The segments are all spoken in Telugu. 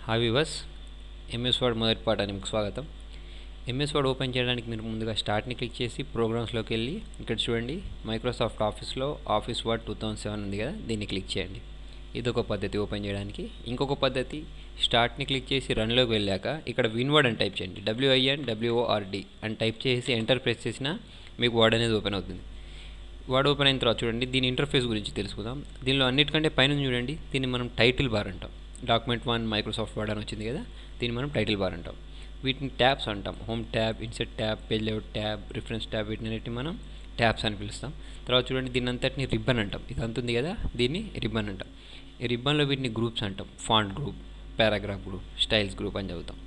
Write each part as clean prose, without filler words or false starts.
హాయ్ వ్యూవర్స్, ఎంఎస్ వర్డ్ మొదటి పాఠానికి స్వాగతం. ఎంఎస్ వర్డ్ ఓపెన్ చేయడానికి మీరు ముందుగా స్టార్ట్ని క్లిక్ చేసి ప్రోగ్రామ్స్లోకి వెళ్ళి ఇక్కడ చూడండి, మైక్రోసాఫ్ట్ ఆఫీస్లో ఆఫీస్ వర్డ్ 2007 ఉంది కదా, దీన్ని క్లిక్ చేయండి. ఇదొక పద్ధతి ఓపెన్ చేయడానికి. ఇంకొక పద్ధతి, స్టార్ట్ని క్లిక్ చేసి రన్లోకి వెళ్ళాక ఇక్కడ విన్వర్డ్ అని టైప్ చేయండి. WINWORD అని టైప్ చేసి ఎంటర్ ప్రెస్ చేసినా మీకు వర్డ్ అనేది ఓపెన్ అవుతుంది. వర్డ్ ఓపెన్ అయిన తర్వాత చూడండి, దీని ఇంటర్ఫేస్ గురించి తెలుసుకుందాం. దీనిలో అన్నిటికంటే పైన చూడండి, దీన్ని మనం టైటిల్ బార్ అంటాం. డాక్యుమెంట్ 1 మైక్రోసాఫ్ట్ వర్డ్ అని వచ్చింది కదా, దీన్ని మనం టైటిల్ బార్ అంటాం. వీటిని ట్యాబ్స్ అంటాం. Home tab, INCET tab, page layout tab, reference tab, వీటిని మనం ట్యాబ్స్ అని పిలుస్తాం. తర్వాత చూడండి, దీని అంతటిని రిబ్బన్ అంటాం. ఇది అంతుంది కదా, దీన్ని రిబ్బన్ అంటాం. ఈ రిబ్బన్లో వీటిని గ్రూప్స్ అంటాం. Font group, paragraph group, styles group అని చదువుతాం.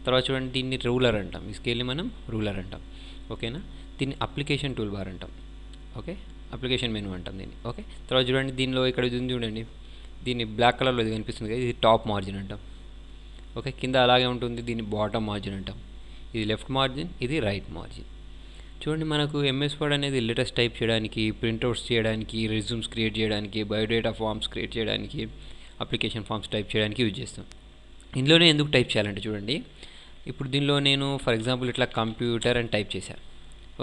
తర్వాత చూడండి, దీన్ని రూలర్ అంటాం. ఈ స్కేల్ని మనం రూలర్ అంటాం. ఓకేనా. దీన్ని అప్లికేషన్ టూల్ బార్ అంటాం. ఓకే, అప్లికేషన్ మెనూ అంటాం దీన్ని. ఓకే, తర్వాత చూడండి, దీనిలో ఇక్కడ చూడండి, దీన్ని బ్లాక్ కలర్లో ఇది కనిపిస్తుంది కదా, ఇది టాప్ మార్జిన్ అంటాం. ఓకే, కింద అలాగే ఉంటుంది, దీన్ని బాటమ్ మార్జిన్ అంటాం. ఇది లెఫ్ట్ మార్జిన్, ఇది రైట్ మార్జిన్. చూడండి, మనకు ఎంఎస్ వర్డ్ అనేది లెటర్స్ టైప్ చేయడానికి, ప్రింట్అవుట్స్ చేయడానికి, రెజ్యూమ్స్ క్రియేట్ చేయడానికి, బయోడేటా ఫామ్స్ క్రియేట్ చేయడానికి, అప్లికేషన్ ఫామ్స్ టైప్ చేయడానికి యూజ్ చేస్తాం. ఇందులోనే ఎందుకు టైప్ చేయాలంటే చూడండి, ఇప్పుడు దీనిలో నేను ఫర్ ఎగ్జాంపుల్ ఇట్లా కంప్యూటర్ అని టైప్ చేశాను.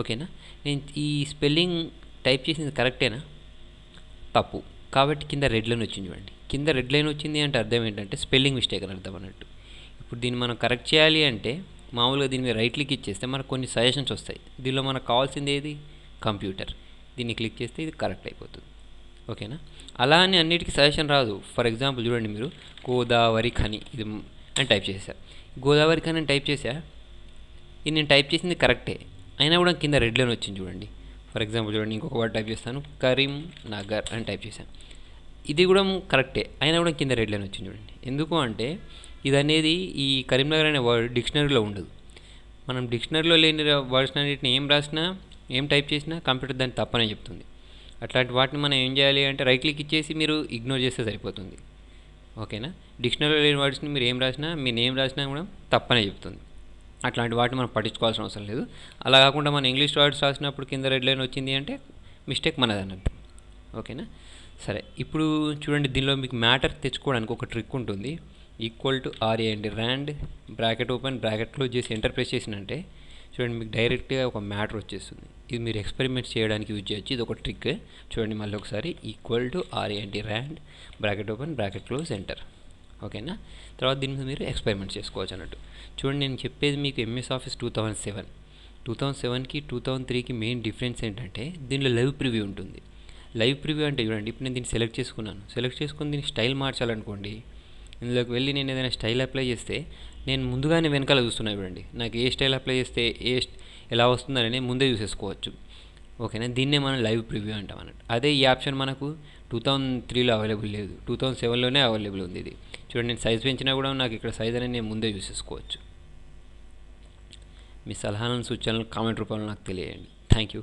ఓకేనా, నేను ఈ స్పెల్లింగ్ టైప్ చేసింది కరెక్టేనా? తప్పు. కాబట్టి కింద రెడ్ లైన్ వచ్చింది చూడండి. కింద రెడ్ లైన్ వచ్చింది అంటే అర్థం ఏంటంటే స్పెల్లింగ్ మిస్టేక్ అని అర్థం అన్నట్టు. ఇప్పుడు దీన్ని మనం కరెక్ట్ చేయాలి అంటే మామూలుగా దీని మీద రైట్ క్లిక్ ఇచ్చేస్తే మనకు కొన్ని సజెషన్స్ వస్తాయి. దీనిలో మనకు కావాల్సింది ఏది? కంప్యూటర్. దీన్ని క్లిక్ చేస్తే ఇది కరెక్ట్ అయిపోతుంది. ఓకేనా. అలా అని అన్నిటికీ సజెషన్ రాదు. ఫర్ ఎగ్జాంపుల్ చూడండి, మీరు గోదావరి ఖని ఇది అని టైప్ చేశా. గోదావరి ఖని అని టైప్ చేశా, ఇది నేను టైప్ చేసింది కరెక్టే, అయినా కూడా కింద రెడ్ లైన్ వచ్చింది చూడండి. ఫర్ ఎగ్జాంపుల్ చూడండి, ఇంకొక వర్డ్ టైప్ చేస్తాను, కరీంనగర్ అని టైప్ చేశాను. ఇది కూడా కరెక్టే, అయినా కూడా కింద రెడ్ లైన్ వచ్చింది చూడండి. ఎందుకు అంటే ఇది అనేది ఈ కరీంనగర్ అనే వర్డ్ డిక్షనరీలో ఉండదు. మనం డిక్షనరీలో లేని వర్డ్స్ అన్నిటిని ఏం రాసినా, ఏం టైప్ చేసినా కంప్యూటర్ దాన్ని తప్పనే చెప్తుంది. అట్లాంటి వాటిని మనం ఏం చేయాలి అంటే రైట్ క్లిక్ ఇచ్చేసి మీరు ఇగ్నోర్ చేస్తే సరిపోతుంది. ఓకేనా. డిక్షనరీలో లేని వర్డ్స్ని మీరు ఏం రాసినా, మీ నేమ్ రాసినా కూడా తప్పనే చెప్తుంది. అట్లాంటి వాటిని మనం పట్టించుకోవాల్సిన అవసరం లేదు. అలా కాకుండా మనం ఇంగ్లీష్ వర్డ్స్ రాసినప్పుడు కింద రెడ్ లైన్ వచ్చింది అంటే మిస్టేక్ మనది అన్నట్టు. ఓకేనా. సరే, ఇప్పుడు చూడండి, దీనిలో మీకు మ్యాటర్ తెచ్చుకోవడానికి ఒక ట్రిక్ ఉంటుంది. =RA అండి, rand bracket open bracket close చేసి ఎంటర్ ప్రెస్ చేసినంటే చూడండి, మీకు డైరెక్ట్గా ఒక మ్యాటర్ వచ్చేస్తుంది. ఇది మీరు ఎక్స్పెరిమెంట్స్ చేయడానికి యూజ్ చేయొచ్చు. ఇది ఒక ట్రిక్. చూడండి మళ్ళీ ఒకసారి, =RA అండి, rand bracket open bracket close enter. ఓకేనా. తర్వాత దీని మీద మీరు ఎక్స్పెరిమెంట్ చేసుకోవచ్చు అన్నట్టు. చూడండి, నేను చెప్పేది మీకు ఎంఎస్ ఆఫీస్ 2007కి 2003కి మెయిన్ డిఫరెన్స్ ఏంటంటే దీనిలో లైవ్ ప్రివ్యూ ఉంటుంది. లైవ్ ప్రివ్యూ అంటే చూడండి, ఇప్పుడు నేను దీన్ని సెలెక్ట్ చేసుకుని దీన్ని స్టైల్ మార్చాలనుకోండి, ఇందులోకి వెళ్ళి నేను ఏదైనా స్టైల్ అప్లై చేస్తే నేను ముందుగానే వెనకాల చూస్తున్నాను చూడండి, నాకు ఏ స్టైల్ అప్లై చేస్తే ఎలా వస్తుందని ముందే చూసేసుకోవచ్చు. ఓకేనా. దీన్నే మనం లైవ్ ప్రివ్యూ అంటాం అన్నట్టు. అదే ఈ ఆప్షన్ మనకు 2003లో అవైలబుల్ లేదు, 2007లోనే అవైలబుల్ ఉంది ఇది. చూడండి, నేను సైజ్ పెంచినా కూడా నాకు ఇక్కడ సైజ్ అనేది నేను ముందే చూసేసుకోవచ్చు. మీ సలహాలను సూచనలు కామెంట్ రూపంలో నాకు తెలియజేయండి. Thank you.